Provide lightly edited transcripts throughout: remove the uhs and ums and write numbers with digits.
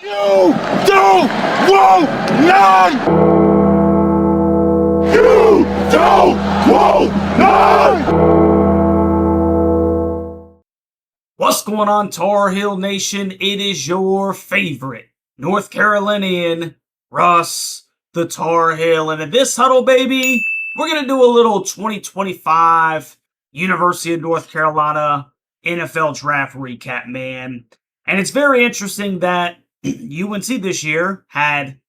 You don't want none! You don't want none! What's going on, Tar Heel Nation? It is your favorite North Carolinian, Russ, the Tar Heel. And in this huddle, baby, we're going to do a little 2025 University of North Carolina NFL draft recap, man. And it's very interesting that UNC this year had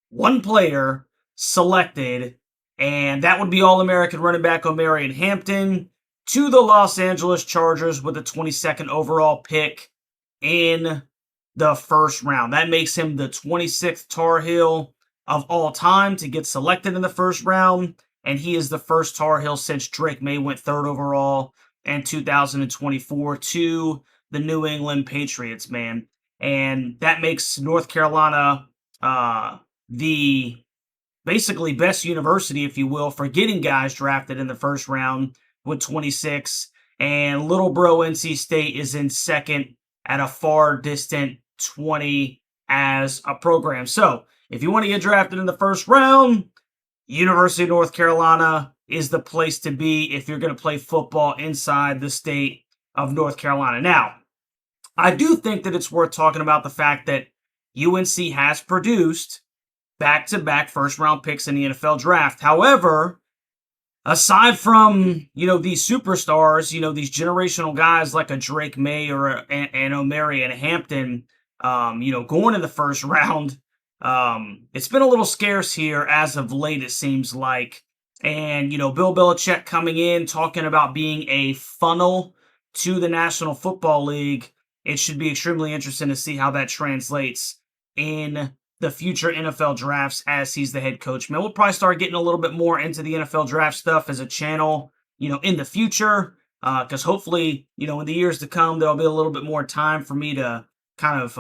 one player selected, and that would be All-American running back Omarion Hampton to the Los Angeles Chargers with the 22nd overall pick in the first round. That makes him the 26th Tar Heel of all time to get selected in the first round, and he is the first Tar Heel since Drake May went third overall in 2024 to the New England Patriots, man. And that makes North Carolina the basically best university, if you will, for getting guys drafted in the first round with 26. And little bro NC State is in second at a far distant 20 as a program. So if you want to get drafted in the first round, University of North Carolina is the place to be if you're going to play football inside the state of North Carolina. Now, I do think that it's worth talking about the fact that UNC has produced back-to-back first-round picks in the NFL draft. However, aside from, these superstars, these generational guys like a Drake May or an Omarion Hampton, going in the first round, it's been a little scarce here as of late, it seems like. And, Bill Belichick coming in, talking about being a funnel to the National Football League. It should be extremely interesting to see how that translates in the future NFL drafts as he's the head coach. Man, we'll probably start getting a little bit more into the NFL draft stuff as a channel, in the future, because hopefully, in the years to come, there'll be a little bit more time for me to kind of,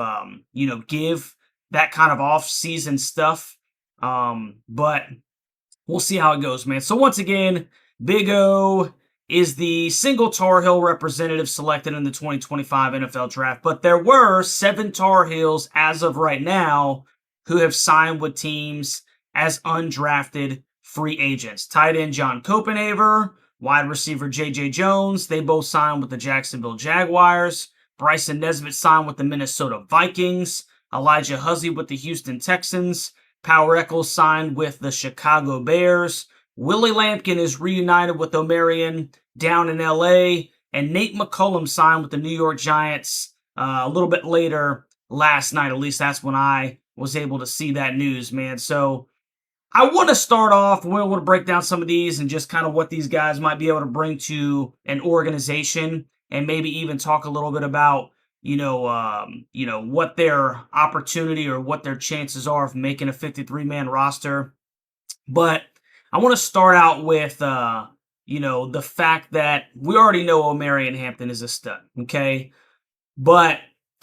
give that kind of off-season stuff. But we'll see how it goes, man. So once again, Big O is the single Tar Heel representative selected in the 2025 NFL draft. But there were 7 Tar Heels as of right now who have signed with teams as undrafted free agents. Tight end John Copenhaver, wide receiver J.J. Jones, they both signed with the Jacksonville Jaguars. Bryson Nesbitt signed with the Minnesota Vikings. Elijah Huzzie with the Houston Texans. Power Echols signed with the Chicago Bears. Willie Lampkin is reunited with Omarion down in L.A., and Nate McCullum signed with the New York Giants a little bit later last night. At least that's when I was able to see that news, man. So I want to start off, we want to break down some of these and just kind of what these guys might be able to bring to an organization, and maybe even talk a little bit about, what their opportunity or what their chances are of making a 53-man roster. But I want to start out with, the fact that we already know Omarion Hampton is a stud, okay? But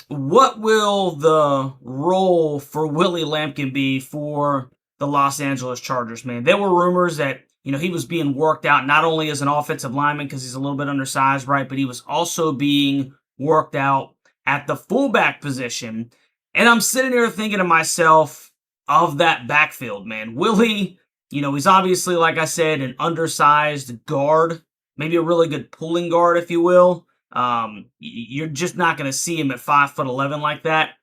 what will the role for Willie Lampkin be for the Los Angeles Chargers, man? There were rumors that, he was being worked out not only as an offensive lineman because he's a little bit undersized, right? But he was also being worked out at the fullback position. And I'm sitting here thinking to myself of that backfield, man. Willie, he's obviously, like I said, an undersized guard, maybe a really good pulling guard, if you will. You're just not going to see him at 5'11" like that.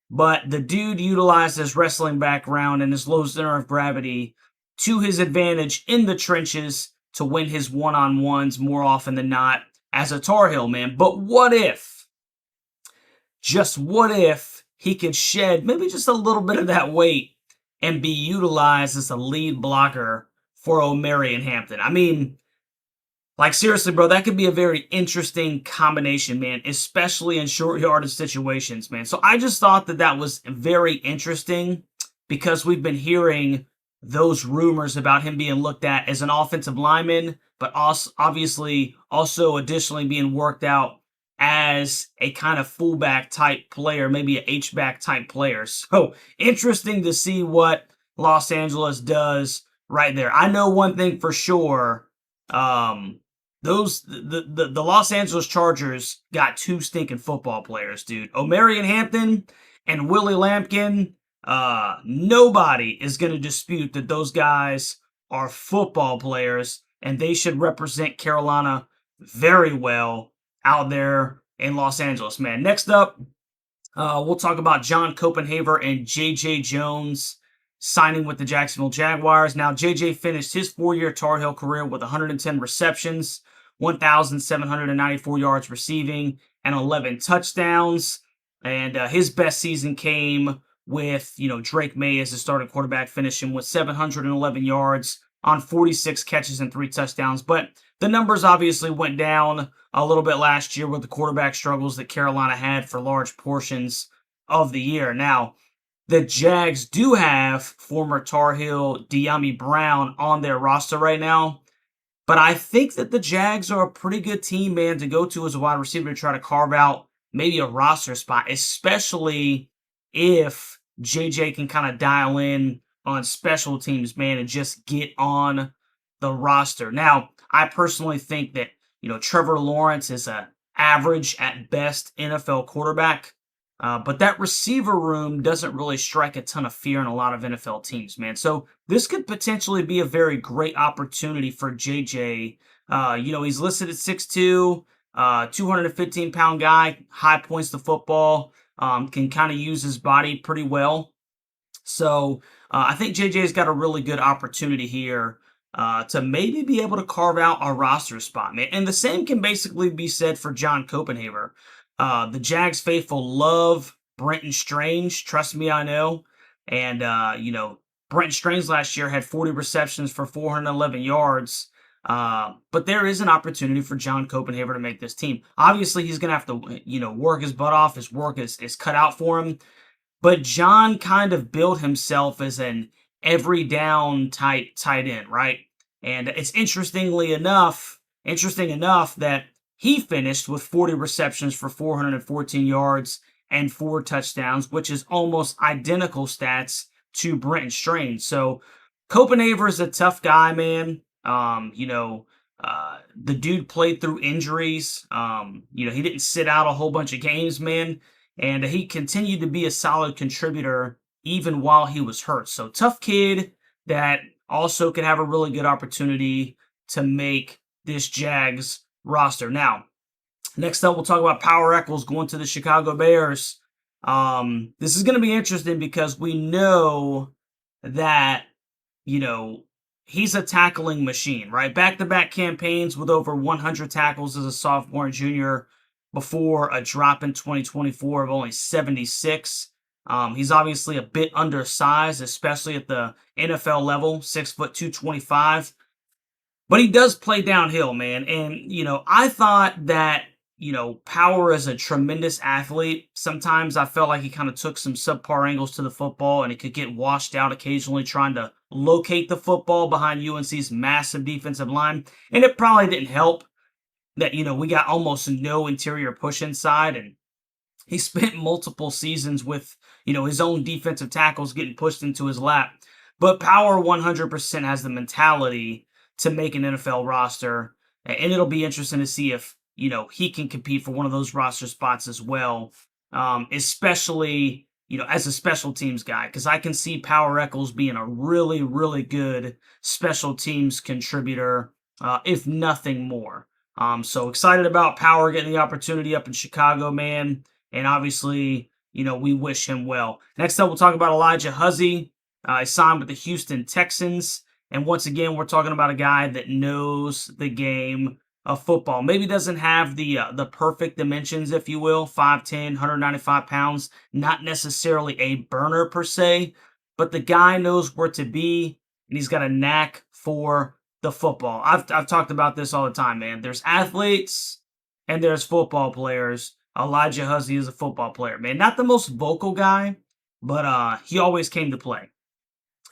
But the dude utilized his wrestling background and his low center of gravity to his advantage in the trenches to win his one-on-ones more often than not as a Tar Heel, man. But what if, just what if, he could shed maybe just a little bit of that weight and be utilized as a lead blocker for Omarion Hampton? I mean, like, seriously, bro, that could be a very interesting combination, man, especially in short yardage situations, man. So I just thought that that was very interesting because we've been hearing those rumors about him being looked at as an offensive lineman, but also obviously also additionally being worked out as a kind of fullback type player, maybe an H-back type player. So interesting to see what Los Angeles does right there. I know one thing for sure. The Los Angeles Chargers got 2 stinking football players, dude. Omarion Hampton and Willie Lampkin. Nobody is going to dispute that those guys are football players, and they should represent Carolina very well out there in Los Angeles, man. Next up, we'll talk about John Copenhaver and J.J. Jones signing with the Jacksonville Jaguars. Now, J.J. finished his 4-year Tar Heel career with 110 receptions, 1,794 yards receiving, and 11 touchdowns. And his best season came with, Drake May as the starting quarterback, finishing with 711 yards on 46 catches and 3 touchdowns. But the numbers obviously went down a little bit last year with the quarterback struggles that Carolina had for large portions of the year. Now, the Jags do have former Tar Heel De'Ami Brown on their roster right now, but I think that the Jags are a pretty good team, man, to go to as a wide receiver to try to carve out maybe a roster spot, especially if JJ can kind of dial in on special teams, man, and just get on the roster. Now, I personally think that, Trevor Lawrence is a average at best NFL quarterback, but that receiver room doesn't really strike a ton of fear in a lot of NFL teams, man. So this could potentially be a very great opportunity for JJ. He's listed at 6'2", 215-pound guy, high points to football, can kind of use his body pretty well. So I think JJ's got a really good opportunity here to maybe be able to carve out a roster spot, man. And the same can basically be said for John Copenhaver. The Jags faithful love Brenton Strange. Trust me, I know. And, Brenton Strange last year had 40 receptions for 411 yards. But there is an opportunity for John Copenhaver to make this team. Obviously, he's going to have to, work his butt off. His work is cut out for him. But John kind of built himself as an every down type tight end, right? And it's interesting enough that he finished with 40 receptions for 414 yards and 4 touchdowns, which is almost identical stats to Brenton Strange. So Copenhaver is a tough guy, man. The dude played through injuries. He didn't sit out a whole bunch of games, man. And he continued to be a solid contributor even while he was hurt. So tough kid that also could have a really good opportunity to make this Jags roster. Now, next up, we'll talk about Power Echols going to the Chicago Bears. This is going to be interesting because we know that, he's a tackling machine, right? Back-to-back campaigns with over 100 tackles as a sophomore and junior before a drop in 2024 of only 76. He's obviously a bit undersized, especially at the NFL level, 6 foot 225. But he does play downhill, man. And, I thought that, Power is a tremendous athlete. Sometimes I felt like he kind of took some subpar angles to the football and it could get washed out occasionally trying to locate the football behind UNC's massive defensive line. And it probably didn't help that, we got almost no interior push inside, and he spent multiple seasons with, his own defensive tackles getting pushed into his lap. But Power 100% has the mentality to make an NFL roster, and it'll be interesting to see if, he can compete for one of those roster spots as well, especially, as a special teams guy, because I can see Power Echols being a really, really good special teams contributor, if nothing more. So excited about Power getting the opportunity up in Chicago, man. And obviously, we wish him well. Next up, we'll talk about Elijah Huzzie. He signed with the Houston Texans. And once again, we're talking about a guy that knows the game of football. Maybe doesn't have the perfect dimensions, if you will, 5'10", 195 pounds. Not necessarily a burner per se, but the guy knows where to be, and he's got a knack for the football. I've talked about this all the time, man. There's athletes and there's football players. Elijah Huzzie is a football player, man. Not the most vocal guy, but he always came to play.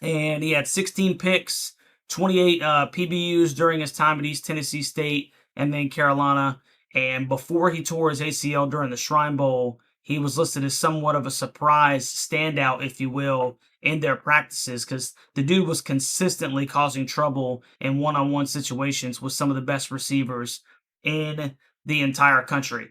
And he had 16 picks, 28 PBUs during his time at East Tennessee State and then Carolina. And before he tore his ACL during the Shrine Bowl, he was listed as somewhat of a surprise standout, if you will, in their practices, because the dude was consistently causing trouble in one-on-one situations with some of the best receivers in the entire country.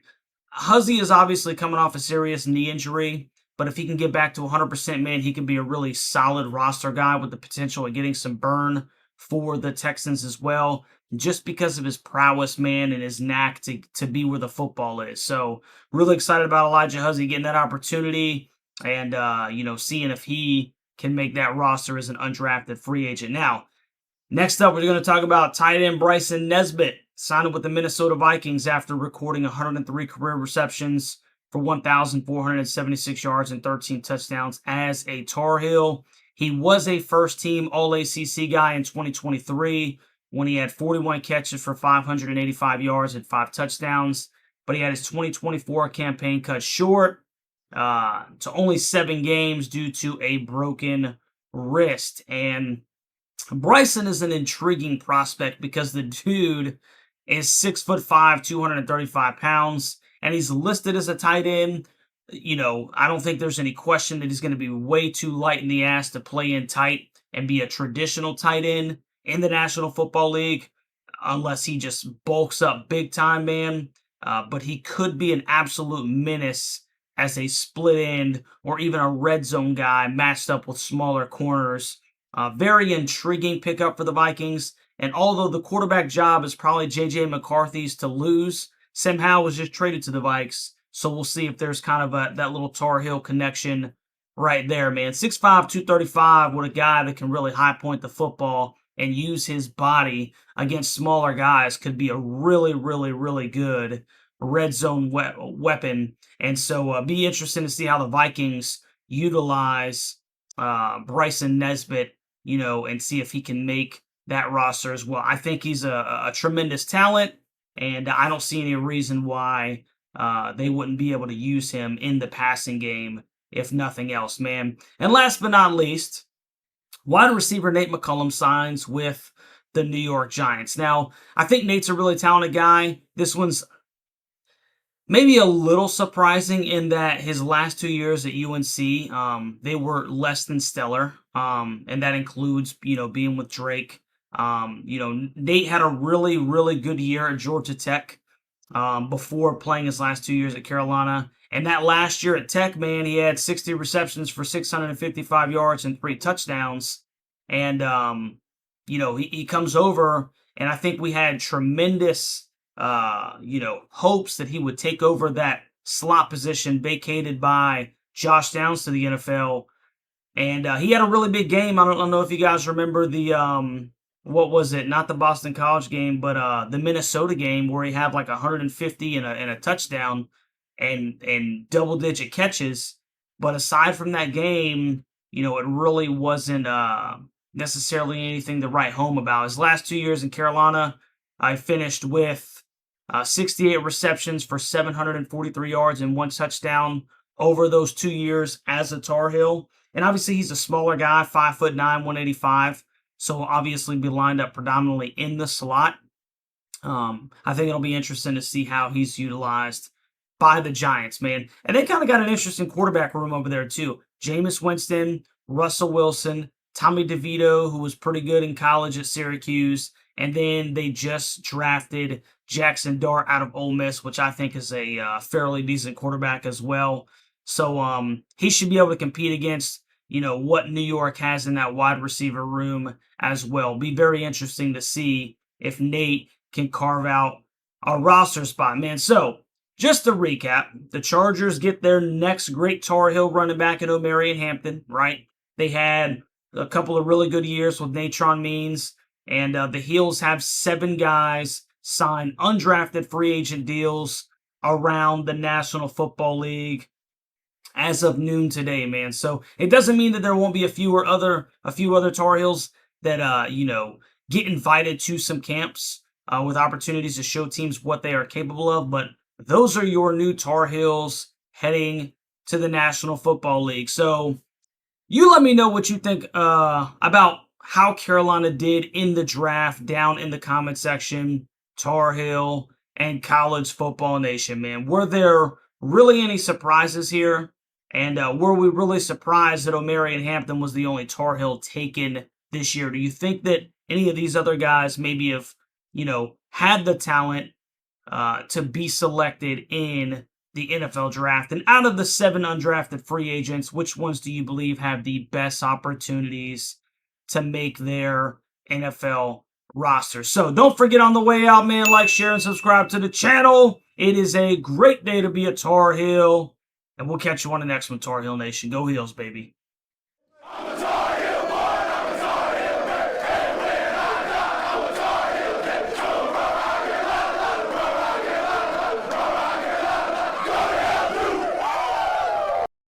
Huzzie is obviously coming off a serious knee injury, but if he can get back to 100%, man, he can be a really solid roster guy with the potential of getting some burn for the Texans as well, just because of his prowess, man, and his knack to be where the football is. So really excited about Elijah Huzzy getting that opportunity and, seeing if he can make that roster as an undrafted free agent. Now, next up, we're going to talk about tight end Bryson Nesbitt, signed with the Minnesota Vikings after recording 103 career receptions for 1,476 yards and 13 touchdowns as a Tar Heel. He was a first-team All-ACC guy in 2023 when he had 41 catches for 585 yards and 5 touchdowns, but he had his 2024 campaign cut short to only 7 games due to a broken wrist. And Bryson is an intriguing prospect because the dude is 6'5", 235 pounds, and he's listed as a tight end. I don't think there's any question that he's going to be way too light in the ass to play in tight and be a traditional tight end in the National Football League, unless he just bulks up big time, man. But he could be an absolute menace as a split end or even a red zone guy matched up with smaller corners. Very intriguing pickup for the Vikings. And although the quarterback job is probably J.J. McCarthy's to lose, Sam Howell was just traded to the Vikes. So we'll see if there's kind of that little Tar Heel connection right there, man. 6'5", 235 with a guy that can really high point the football and use his body against smaller guys could be a really, really, really good red zone weapon. And so be interesting to see how the Vikings utilize Bryson Nesbitt, and see if he can make that roster as well. I think he's a tremendous talent, and I don't see any reason why they wouldn't be able to use him in the passing game, if nothing else, man. And last but not least, wide receiver Nate McCollum signs with the New York Giants. Now, I think Nate's a really talented guy. This one's maybe a little surprising in that his last 2 years at UNC, they were less than stellar, and that includes, being with Drake. Nate had a really, really good year at Georgia Tech before playing his last 2 years at Carolina. And that last year at Tech, man, he had 60 receptions for 655 yards and 3 touchdowns. And, he comes over, and I think we had tremendous hopes that he would take over that slot position vacated by Josh Downs to the NFL. And he had a really big game. I don't know if you guys remember the, what was it? Not the Boston College game, but the Minnesota game where he had like 150 and a touchdown and double-digit catches. But aside from that game, it really wasn't necessarily anything to write home about. His last 2 years in Carolina, I finished with 68 receptions for 743 yards and 1 touchdown over those 2 years as a Tar Heel. And obviously he's a smaller guy, 5'9", 185. So will obviously be lined up predominantly in the slot. I think it'll be interesting to see how he's utilized by the Giants, man. And they kind of got an interesting quarterback room over there too. Jameis Winston, Russell Wilson, Tommy DeVito, who was pretty good in college at Syracuse. And then they just drafted Jackson Dart out of Ole Miss, which I think is a fairly decent quarterback as well. So he should be able to compete against, what New York has in that wide receiver room as well. Be very interesting to see if Nate can carve out a roster spot, man. So just to recap, the Chargers get their next great Tar Heel running back in Omarion Hampton, right? They had a couple of really good years with Natron Means, and the Heels have 7 guys sign undrafted free agent deals around the National Football League as of noon today, man. So it doesn't mean that there won't be a few other Tar Heels that get invited to some camps with opportunities to show teams what they are capable of. But those are your new Tar Heels heading to the National Football League. So you let me know what you think about how Carolina did in the draft down in the comment section. Tar Heel and College Football Nation, man. Were there really any surprises here? And were we really surprised that Omarion Hampton was the only Tar Heel taken this year? Do you think that any of these other guys maybe have, had the talent to be selected in the NFL draft. And out of the 7 undrafted free agents, which ones do you believe have the best opportunities to make their NFL roster? So don't forget on the way out, man, like, share, and subscribe to the channel. It is a great day to be a Tar Heel. And we'll catch you on the next one, Tar Heel Nation. Go Heels, baby.